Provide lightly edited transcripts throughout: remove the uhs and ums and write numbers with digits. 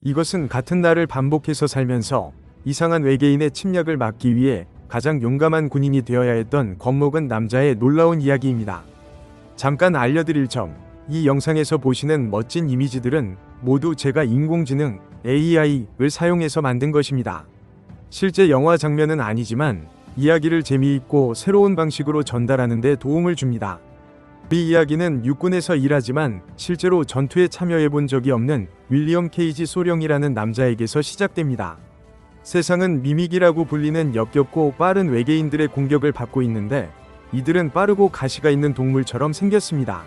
이것은 같은 날을 반복해서 살면서 이상한 외계인의 침략을 막기 위해 가장 용감한 군인이 되어야 했던 겁먹은 남자의 놀라운 이야기입니다. 잠깐 알려드릴 점, 이 영상에서 보시는 멋진 이미지들은 모두 제가 인공지능 AI를 사용해서 만든 것입니다. 실제 영화 장면은 아니지만 이야기를 재미있고 새로운 방식으로 전달하는 데 도움을 줍니다. 이 이야기는 육군에서 일하지만 실제로 전투에 참여해본 적이 없는 윌리엄 케이지 소령이라는 남자에게서 시작됩니다. 세상은 미믹이라고 불리는 역겹고 빠른 외계인들의 공격을 받고 있는데 이들은 빠르고 가시가 있는 동물처럼 생겼습니다.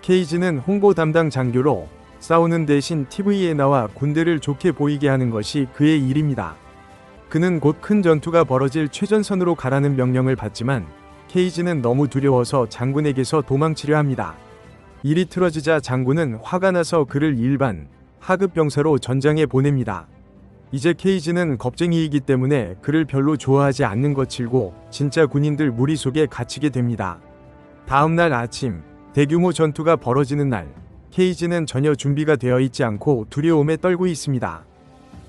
케이지는 홍보 담당 장교로 싸우는 대신 TV에 나와 군대를 좋게 보이게 하는 것이 그의 일입니다. 그는 곧 큰 전투가 벌어질 최전선으로 가라는 명령을 받지만 케이지는 너무 두려워서 장군에게서 도망치려 합니다. 일이 틀어지자 장군은 화가 나서 그를 일반 하급 병사로 전장에 보냅니다. 이제 케이지는 겁쟁이이기 때문에 그를 별로 좋아하지 않는 것 치고 진짜 군인들 무리 속에 갇히게 됩니다. 다음 날 아침, 대규모 전투가 벌어지는 날, 케이지는 전혀 준비가 되어 있지 않고 두려움에 떨고 있습니다.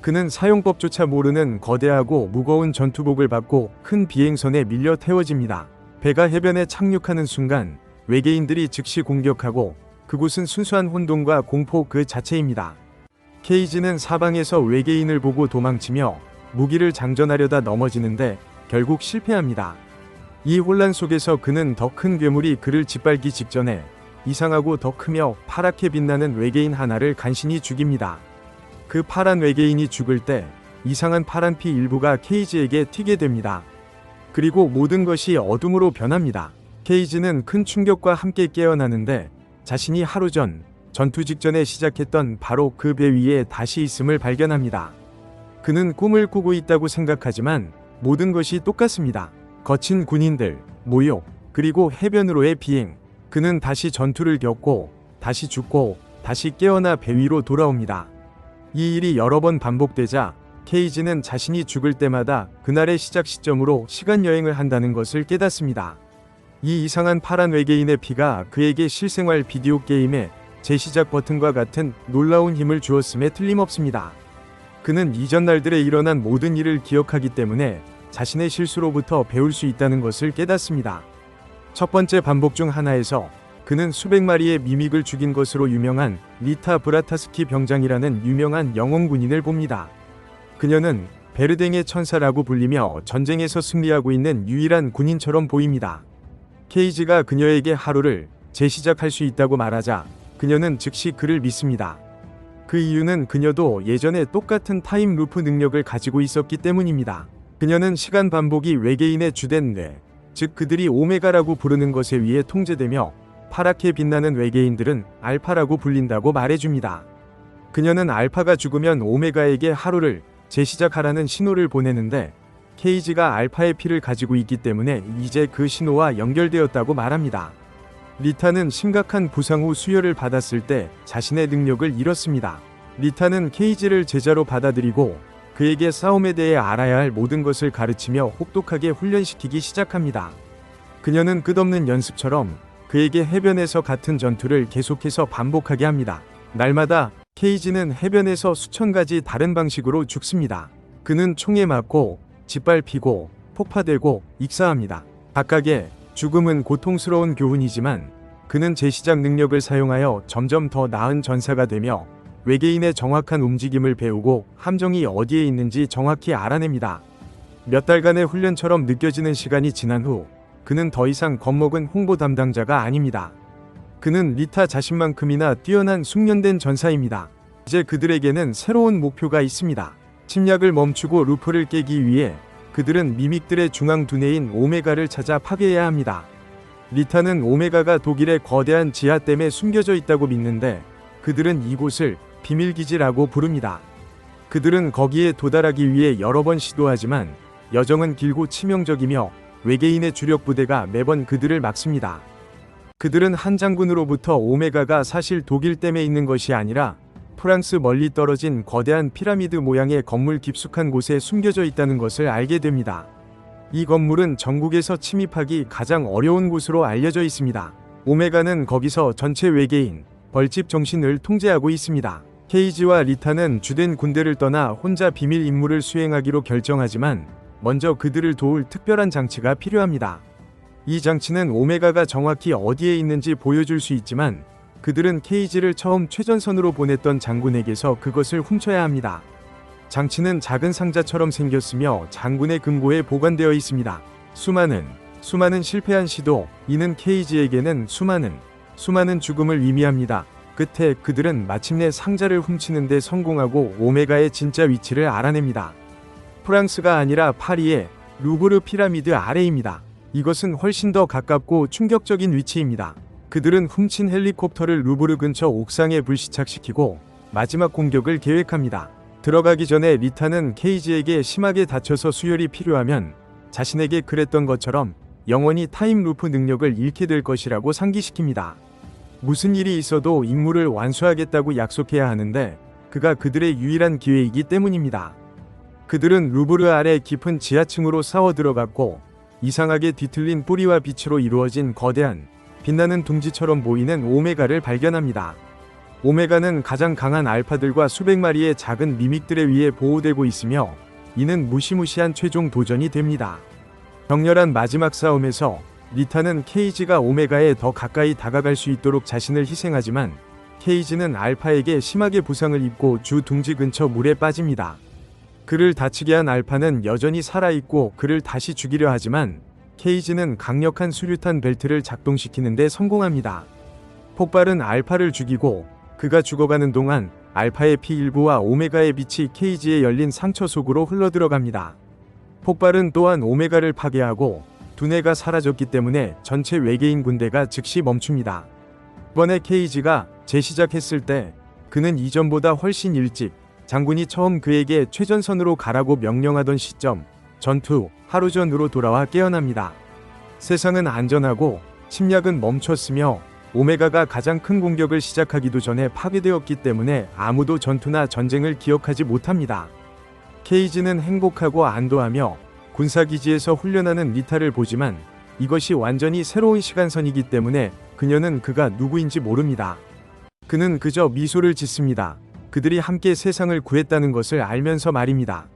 그는 사용법조차 모르는 거대하고 무거운 전투복을 받고 큰 비행선에 밀려 태워집니다. 배가 해변에 착륙하는 순간 외계인들이 즉시 공격하고 그곳은 순수한 혼돈과 공포 그 자체입니다. 케이지는 사방에서 외계인을 보고 도망치며 무기를 장전하려다 넘어지는데 결국 실패합니다. 이 혼란 속에서 그는 더 큰 괴물이 그를 짓밟기 직전에 이상하고 더 크며 파랗게 빛나는 외계인 하나를 간신히 죽입니다. 그 파란 외계인이 죽을 때 이상한 파란피 일부가 케이지에게 튀게 됩니다. 그리고 모든 것이 어둠으로 변합니다. 케이지는 큰 충격과 함께 깨어나는데 자신이 하루 전 전투 직전에 시작했던 바로 그 배 위에 다시 있음을 발견합니다. 그는 꿈을 꾸고 있다고 생각하지만 모든 것이 똑같습니다. 거친 군인들, 모욕, 그리고 해변으로의 비행. 그는 다시 전투를 겪고 다시 죽고 다시 깨어나 배 위로 돌아옵니다. 이 일이 여러 번 반복되자 케이지는 자신이 죽을 때마다 그날의 시작 시점으로 시간여행을 한다는 것을 깨닫습니다. 이 이상한 파란 외계인의 피가 그에게 실생활 비디오 게임의 재시작 버튼과 같은 놀라운 힘을 주었음에 틀림없습니다. 그는 이전 날들에 일어난 모든 일을 기억하기 때문에 자신의 실수로부터 배울 수 있다는 것을 깨닫습니다. 첫 번째 반복 중 하나에서 그는 수백 마리의 미믹을 죽인 것으로 유명한 리타 브라타스키 병장이라는 유명한 영웅 군인을 봅니다. 그녀는 베르댕의 천사라고 불리며 전쟁에서 승리하고 있는 유일한 군인처럼 보입니다. 케이지가 그녀에게 하루를 재시작할 수 있다고 말하자 그녀는 즉시 그를 믿습니다. 그 이유는 그녀도 예전에 똑같은 타임 루프 능력을 가지고 있었기 때문입니다. 그녀는 시간 반복이 외계인의 주된 뇌, 즉 그들이 오메가라고 부르는 것에 의해 통제되며 파랗게 빛나는 외계인들은 알파라고 불린다고 말해줍니다. 그녀는 알파가 죽으면 오메가에게 하루를 재시작하라는 신호를 보내는데 케이지가 알파의 피를 가지고 있기 때문에 이제 그 신호와 연결되었다고 말합니다. 리타는 심각한 부상 후 수혈을 받았을 때 자신의 능력을 잃었습니다. 리타는 케이지를 제자로 받아들이고 그에게 싸움에 대해 알아야 할 모든 것을 가르치며 혹독하게 훈련시키기 시작합니다. 그녀는 끝없는 연습처럼 그에게 해변에서 같은 전투를 계속해서 반복하게 합니다. 날마다 케이지는 해변에서 수천 가지 다른 방식으로 죽습니다. 그는 총에 맞고 짓밟히고 폭파되고 익사합니다. 각각의 죽음은 고통스러운 교훈이지만 그는 재시작 능력을 사용하여 점점 더 나은 전사가 되며 외계인의 정확한 움직임을 배우고 함정이 어디에 있는지 정확히 알아냅니다. 몇 달간의 훈련처럼 느껴지는 시간이 지난 후 그는 더 이상 겁먹은 홍보 담당자가 아닙니다. 그는 리타 자신만큼이나 뛰어난 숙련된 전사입니다. 이제 그들에게는 새로운 목표가 있습니다. 침략을 멈추고 루프를 깨기 위해 그들은 미믹들의 중앙 두뇌인 오메가를 찾아 파괴해야 합니다. 리타는 오메가가 독일의 거대한 지하댐에 숨겨져 있다고 믿는데 그들은 이곳을 비밀기지라고 부릅니다. 그들은 거기에 도달하기 위해 여러 번 시도하지만 여정은 길고 치명적이며 외계인의 주력 부대가 매번 그들을 막습니다. 그들은 한 장군으로부터 오메가가 사실 독일댐에 있는 것이 아니라 프랑스 멀리 떨어진 거대한 피라미드 모양의 건물 깊숙한 곳에 숨겨져 있다는 것을 알게 됩니다. 이 건물은 전국에서 침입하기 가장 어려운 곳으로 알려져 있습니다. 오메가는 거기서 전체 외계인, 벌집 정신을 통제하고 있습니다. 케이지와 리타는 주된 군대를 떠나 혼자 비밀 임무를 수행하기로 결정하지만 먼저 그들을 도울 특별한 장치가 필요합니다. 이 장치는 오메가가 정확히 어디에 있는지 보여줄 수 있지만 그들은 케이지를 처음 최전선으로 보냈던 장군에게서 그것을 훔쳐야 합니다. 장치는 작은 상자처럼 생겼으며 장군의 금고에 보관되어 있습니다. 수많은 실패한 시도, 이는 케이지에게는 수많은 죽음을 의미합니다. 끝에 그들은 마침내 상자를 훔치는 데 성공하고 오메가의 진짜 위치를 알아냅니다. 프랑스가 아니라 파리의 루브르 피라미드 아래입니다. 이것은 훨씬 더 가깝고 충격적인 위치입니다. 그들은 훔친 헬리콥터를 루브르 근처 옥상에 불시착시키고 마지막 공격을 계획합니다. 들어가기 전에 리타는 케이지에게 심하게 다쳐서 수혈이 필요하면 자신에게 그랬던 것처럼 영원히 타임루프 능력을 잃게 될 것이라고 상기시킵니다. 무슨 일이 있어도 임무를 완수하겠다고 약속해야 하는데 그가 그들의 유일한 기회이기 때문입니다. 그들은 루브르 아래 깊은 지하층으로 쌓아 들어갔고 이상하게 뒤틀린 뿌리와 빛으로 이루어진 거대한 빛나는 둥지처럼 보이는 오메가를 발견합니다. 오메가는 가장 강한 알파들과 수백 마리의 작은 미믹들에 의해 보호되고 있으며 이는 무시무시한 최종 도전이 됩니다. 격렬한 마지막 싸움에서 리타는 케이지가 오메가에 더 가까이 다가갈 수 있도록 자신을 희생하지만 케이지는 알파에게 심하게 부상을 입고 주 둥지 근처 물에 빠집니다. 그를 다치게 한 알파는 여전히 살아있고 그를 다시 죽이려 하지만 케이지는 강력한 수류탄 벨트를 작동시키는 데 성공합니다. 폭발은 알파를 죽이고 그가 죽어가는 동안 알파의 피 일부와 오메가의 빛이 케이지에 열린 상처 속으로 흘러들어갑니다. 폭발은 또한 오메가를 파괴하고 두뇌가 사라졌기 때문에 전체 외계인 군대가 즉시 멈춥니다. 이번에 케이지가 재시작했을 때 그는 이전보다 훨씬 일찍 장군이 처음 그에게 최전선으로 가라고 명령하던 시점, 전투 하루 전으로 돌아와 깨어납니다. 세상은 안전하고 침략은 멈췄으며 오메가가 가장 큰 공격을 시작하기도 전에 파괴되었기 때문에 아무도 전투나 전쟁을 기억하지 못합니다. 케이지는 행복하고 안도하며 군사기지에서 훈련하는 리타를 보지만 이것이 완전히 새로운 시간선이기 때문에 그녀는 그가 누구인지 모릅니다. 그는 그저 미소를 짓습니다. 그들이 함께 세상을 구했다는 것을 알면서 말입니다.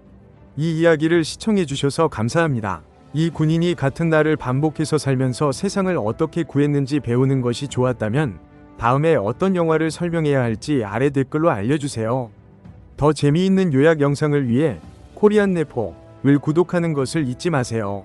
이 이야기를 시청해주셔서 감사합니다. 이 군인이 같은 날을 반복해서 살면서 세상을 어떻게 구했는지 배우는 것이 좋았다면 다음에 어떤 영화를 설명해야 할지 아래 댓글로 알려주세요. 더 재미있는 요약 영상을 위해 코리안네포를 구독하는 것을 잊지 마세요.